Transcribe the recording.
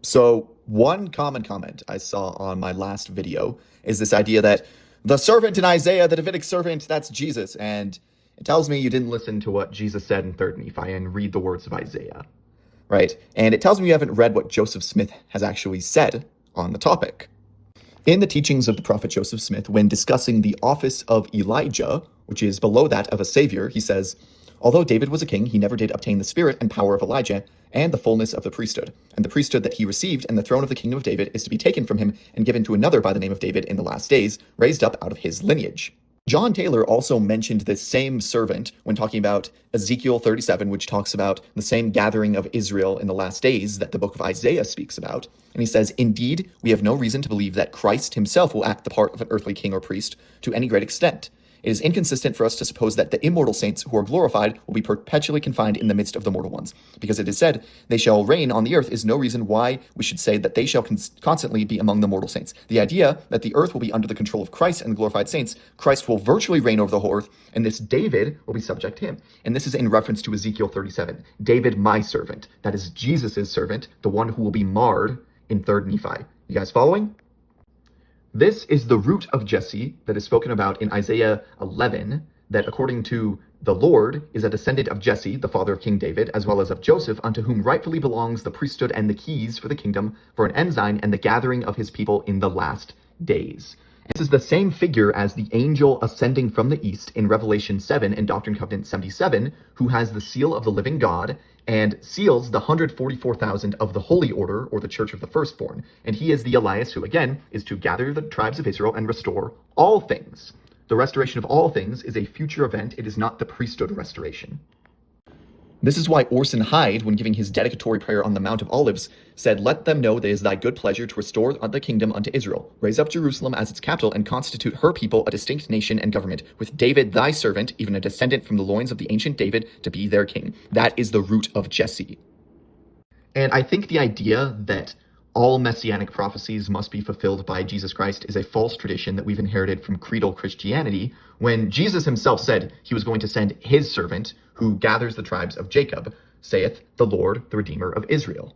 So one common comment I saw on my last video is this idea that the servant in Isaiah, the Davidic servant, that's Jesus. And it tells me you didn't listen to what Jesus said in 3rd Nephi and read the words of Isaiah, right? And it tells me you haven't read what Joseph Smith has actually said on the topic. In the teachings of the prophet Joseph Smith, when discussing the office of Elijah, which is below that of a savior, he says, although David was a king, he never did obtain the spirit and power of Elijah and the fullness of the priesthood. And the priesthood that he received and the throne of the kingdom of David is to be taken from him and given to another by the name of David in the last days, raised up out of his lineage. John Taylor also mentioned this same servant when talking about Ezekiel 37, which talks about the same gathering of Israel in the last days that the book of Isaiah speaks about. And he says, indeed, we have no reason to believe that Christ himself will act the part of an earthly king or priest to any great extent. It is inconsistent for us to suppose that the immortal saints who are glorified will be perpetually confined in the midst of the mortal ones. Because it is said, they shall reign on the earth is no reason why we should say that they shall constantly be among the mortal saints. The idea that the earth will be under the control of Christ and the glorified saints, Christ will virtually reign over the whole earth, and this David will be subject to him. And this is in reference to Ezekiel 37. David, my servant. That is Jesus' servant, the one who will be marred in 3rd Nephi. You guys following? This is the root of Jesse that is spoken about in Isaiah 11, that according to the Lord is a descendant of Jesse, the father of King David, as well as of Joseph, unto whom rightfully belongs the priesthood and the keys for the kingdom, for an ensign and the gathering of his people in the last days. This is the same figure as the angel ascending from the east in Revelation 7 and Doctrine and Covenants 77, who has the seal of the living God and seals the 144,000 of the holy order, or the church of the firstborn. And he is the Elias who, again, is to gather the tribes of Israel and restore all things. The restoration of all things is a future event. It is not the priesthood restoration. This is why Orson Hyde, when giving his dedicatory prayer on the Mount of Olives, said, let them know that it is thy good pleasure to restore the kingdom unto Israel, raise up Jerusalem as its capital, and constitute her people a distinct nation and government, with David thy servant, even a descendant from the loins of the ancient David, to be their king. That is the root of Jesse. And I think the idea that all messianic prophecies must be fulfilled by Jesus Christ is a false tradition that we've inherited from creedal Christianity, when Jesus himself said he was going to send his servant, who gathers the tribes of Jacob, saith the Lord, the Redeemer of Israel.